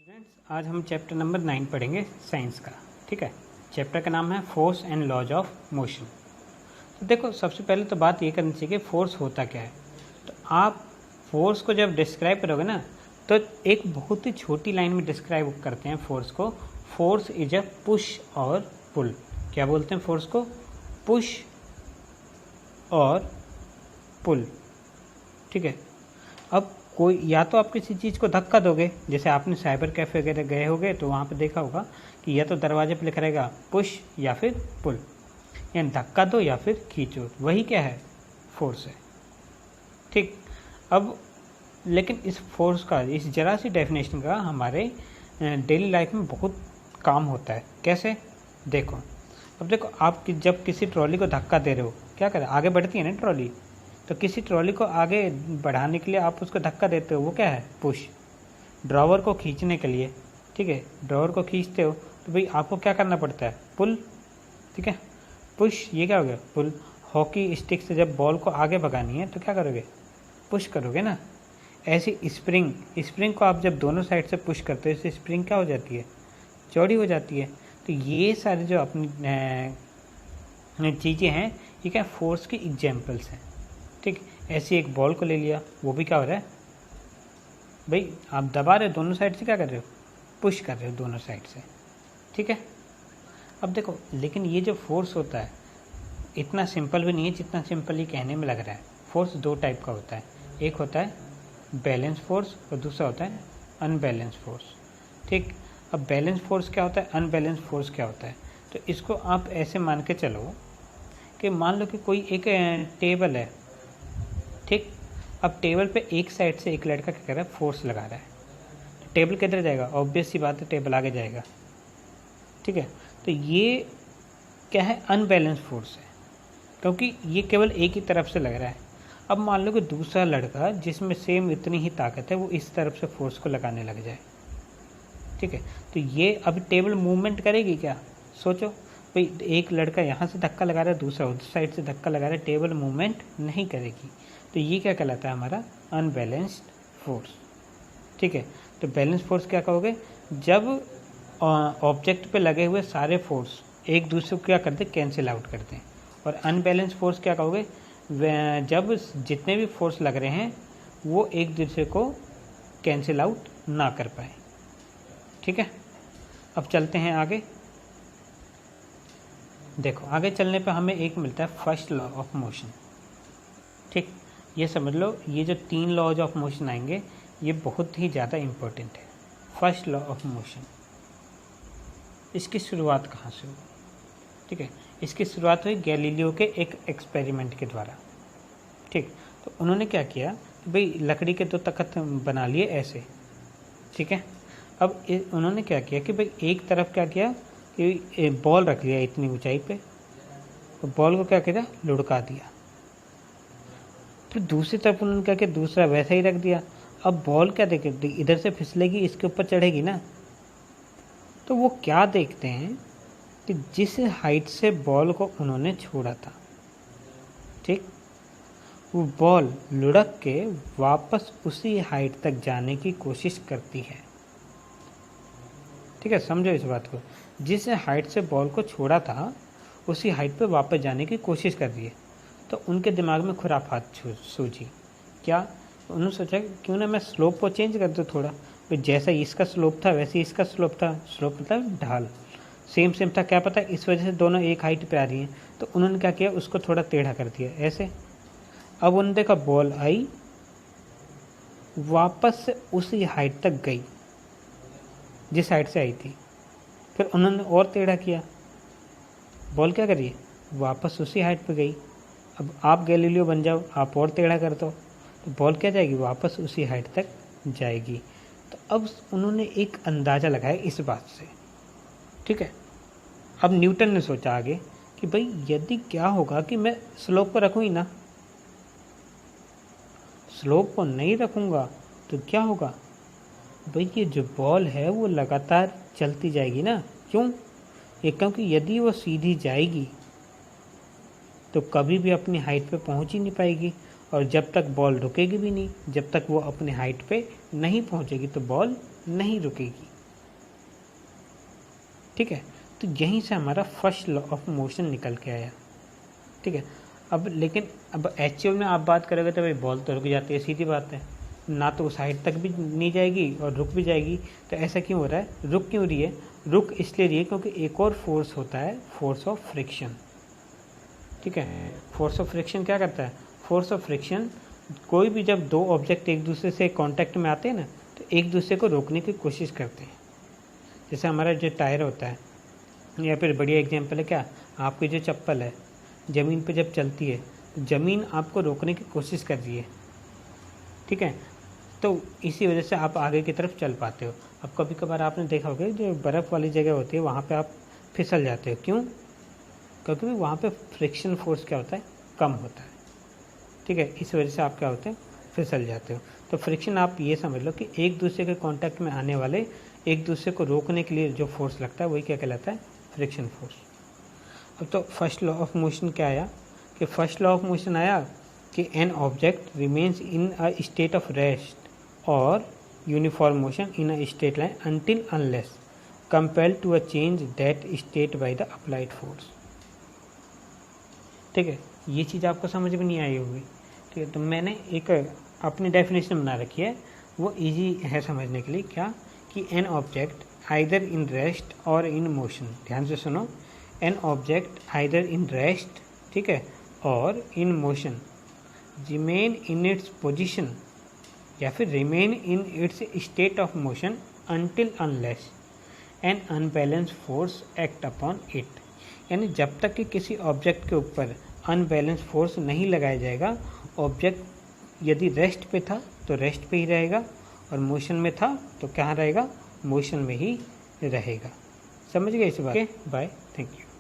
Students, आज हम chapter number 9 पढ़ेंगे साइंस का। ठीक है, चैप्टर का नाम है force and laws of motion. तो देखो, सबसे पहले तो बात ये करनी चाहिए कि फोर्स होता क्या है। तो आप फोर्स को जब डिस्क्राइब करोगे ना, तो एक बहुत ही छोटी लाइन में डिस्क्राइब करते हैं फोर्स को। फोर्स इज अ पुश और पुल। क्या बोलते हैं फोर्स को? पुश और पुल। ठीक है, अब कोई या तो आप किसी चीज़ को धक्का दोगे, जैसे आपने साइबर कैफे वगैरह गए होगे तो वहाँ पे देखा होगा कि या तो दरवाजे पे लिखा रहेगा पुश या फिर पुल, यानी धक्का दो या फिर खींचो। वही क्या है? फोर्स है। ठीक, अब लेकिन इस फोर्स का, इस जरा सी डेफिनेशन का हमारे डेली लाइफ में बहुत काम होता है। कैसे? देखो, अब देखो, आप जब किसी ट्रॉली को धक्का दे रहे हो, क्या करें? आगे बढ़ती है ना ट्रॉली, तो किसी ट्रॉली को आगे बढ़ाने के लिए आप उसको धक्का देते हो, वो क्या है? पुश। ड्रॉवर को खींचने के लिए, ठीक है, ड्रॉवर को खींचते हो तो भाई आपको क्या करना पड़ता है? पुल। ठीक है, पुश, ये क्या हो गया? पुल। हॉकी स्टिक से जब बॉल को आगे भगानी है तो क्या करोगे? पुश करोगे ना। ऐसी स्प्रिंग को आप जब दोनों साइड से पुश करते हो, इससे स्प्रिंग क्या हो जाती है? चौड़ी हो जाती है। तो ये सारे जो अपनी चीज़ें हैं, ये क्या फोर्स की एग्जाम्पल्स हैं। ठीक, ऐसी एक बॉल को ले लिया, वो भी क्या हो रहा है भाई? आप दबा रहे हो दोनों साइड से, क्या कर रहे हो? पुश कर रहे हो दोनों साइड से। ठीक है, अब देखो, लेकिन ये जो फोर्स होता है इतना सिंपल भी नहीं है जितना सिंपल ये कहने में लग रहा है। फोर्स दो टाइप का होता है, एक होता है बैलेंस फोर्स और दूसरा होता है अनबैलेंस फोर्स। ठीक, अब बैलेंस फोर्स क्या होता है, अनबैलेंस फोर्स क्या होता है? तो इसको आप ऐसे मान के चलो कि मान लो कि कोई एक टेबल है। ठीक, अब टेबल पे एक साइड से एक लड़का क्या कर रहा है? फोर्स लगा रहा है। तो टेबल किधर जाएगा? ऑब्वियस सी बात है, टेबल आगे जाएगा। ठीक है, तो ये क्या है? अनबैलेंस फोर्स है, क्योंकि ये केवल एक ही तरफ से लग रहा है। अब मान लो कि दूसरा लड़का जिसमें सेम इतनी ही ताकत है, वो इस तरफ से फोर्स को लगाने लग जाए। ठीक है, तो ये अब टेबल मूवमेंट करेगी क्या? सोचो भाई, एक लड़का यहाँ से धक्का लगा रहा है, दूसरा उस साइड से धक्का लगा रहा है, टेबल मूवमेंट नहीं करेगी। तो ये क्या कहलाता है? हमारा अनबैलेंस्ड फोर्स। ठीक है, तो बैलेंस फोर्स क्या कहोगे? जब ऑब्जेक्ट पे लगे हुए सारे फोर्स एक दूसरे को क्या करते हैं? कैंसिल आउट करते हैं। और अनबैलेंस फोर्स क्या कहोगे? जब जितने भी फोर्स लग रहे हैं वो एक दूसरे को कैंसिल आउट ना कर पाए। ठीक है, अब चलते हैं आगे। देखो, आगे चलने पे हमें एक मिलता है फर्स्ट लॉ ऑफ मोशन। ठीक, ये समझ लो, ये जो 3 लॉज ऑफ मोशन आएंगे ये बहुत ही ज़्यादा इम्पोर्टेंट है। फर्स्ट लॉ ऑफ मोशन, इसकी शुरुआत कहाँ से हुई? ठीक है, इसकी शुरुआत हुई गैलीलियो के एक एक्सपेरिमेंट के द्वारा। ठीक, तो उन्होंने क्या किया कि भाई लकड़ी के 2 तख्त बना लिए ऐसे। ठीक है, अब उन्होंने क्या किया कि भाई एक तरफ क्या किया कि बॉल रख लिया इतनी ऊंचाई पे, तो बॉल को क्या किया? लुढ़का दिया। फिर दूसरी तरफ उन्होंने क्या किया? दूसरा वैसा ही रख दिया। अब बॉल क्या देखेगी? इधर से फिसलेगी, इसके ऊपर चढ़ेगी ना। तो वो क्या देखते हैं कि जिस हाइट से बॉल को उन्होंने छोड़ा था, ठीक, वो बॉल लुढ़क के वापस उसी हाइट तक जाने की कोशिश करती है। ठीक है, समझो इस बात को। जिस हाइट से बॉल को छोड़ा था उसी हाइट पे वापस जाने की कोशिश कर रही है। तो उनके दिमाग में खुराफात सूझी। क्या? उन्होंने सोचा क्यों ना मैं स्लोप को चेंज कर दूँ थोड़ा। तो जैसा इसका स्लोप था वैसे इसका स्लोप था। स्लोप मतलब ढाल सेम था। क्या पता इस वजह से दोनों एक हाइट पे आ रही हैं। तो उन्होंने क्या किया? उसको थोड़ा टेढ़ा कर दिया ऐसे। अब उन्होंने देखा बॉल आई, वापस से उसी हाइट तक गई जिस हाइट से आई थी। फिर उन्होंने और टेढ़ा किया, बॉल क्या करिए? वापस उसी हाइट पे गई। अब आप गैलीलियो बन जाओ, आप और टेढ़ा कर दो, तो बॉल क्या जाएगी? वापस उसी हाइट तक जाएगी। तो अब उन्होंने एक अंदाज़ा लगाया इस बात से। ठीक है, अब न्यूटन ने सोचा आगे कि भाई यदि क्या होगा कि मैं स्लोप को रखूँ ही ना, स्लोप को नहीं रखूँगा तो क्या होगा भाई? ये जो बॉल है वो लगातार चलती जाएगी ना। क्यों? क्योंकि यदि वो सीधी जाएगी तो कभी भी अपनी हाइट पे पहुंच ही नहीं पाएगी, और जब तक बॉल रुकेगी भी नहीं, जब तक वो अपने हाइट पे नहीं पहुंचेगी तो बॉल नहीं रुकेगी। ठीक है। तो यहीं से हमारा फर्स्ट लॉ ऑफ मोशन निकल के आया, ठीक है। अब लेकिन अब एक्चुअल में आप बात करोगे तो भाई बॉल तो रुक जाती है, सीधी बात है, ना तो साइड तक भी नहीं जाएगी और रुक भी जाएगी। तो ऐसा क्यों हो रहा है, रुक क्यों रही है? रुक इसलिए रही है क्योंकि एक और फोर्स होता है, फोर्स ऑफ फ्रिक्शन, ठीक है। फोर्स ऑफ फ्रिक्शन क्या करता है? फोर्स ऑफ फ्रिक्शन, कोई भी जब दो ऑब्जेक्ट एक दूसरे से कांटेक्ट में आते हैं ना, तो एक दूसरे को रोकने की कोशिश करते हैं। जैसे हमारा जो टायर होता है, या फिर बढ़िया एग्जांपल है क्या, आपकी जो चप्पल है ज़मीन पे जब चलती है तो ज़मीन आपको रोकने की कोशिश कर रही है, ठीक है। तो इसी वजह से आप आगे की तरफ चल पाते हो। अब कभी कभार आपने देखा होगा जो बर्फ़ वाली जगह होती है वहाँ पे आप फिसल जाते हो, क्यों? क्योंकि वहाँ पे फ्रिक्शन फोर्स क्या होता है, कम होता है, ठीक है। इस वजह से आप क्या होते हैं, फिसल जाते हो। तो फ्रिक्शन आप ये समझ लो कि एक दूसरे के कांटेक्ट में आने वाले एक दूसरे को रोकने के लिए जो फोर्स लगता है वही क्या कहलाता है, फ्रिक्शन फोर्स। अब तो फर्स्ट लॉ ऑफ मोशन क्या आया कि फर्स्ट लॉ ऑफ मोशन आया कि an object remains in a state of rest और uniform motion in a straight line until unless compelled to a change that state by the applied force, ठीक है। ये चीज़ आपको समझ में नहीं आई होगी, ठीक है। तो मैंने एक अपनी डेफिनेशन बना रखी है, वो इजी है समझने के लिए, क्या कि an object either in rest और इन मोशन, ध्यान से सुनो, an object either in rest, ठीक है, और in motion remain in its position या फिर remain in its state of motion until unless an unbalance force act upon it, यानी जब तक कि किसी ऑब्जेक्ट के ऊपर अनबैलेंस फोर्स नहीं लगाया जाएगा, ऑब्जेक्ट यदि रेस्ट पे था तो रेस्ट पे ही रहेगा और मोशन में था तो कहाँ रहेगा, मोशन में ही रहेगा। समझ गए इस बात? Bye, thank you.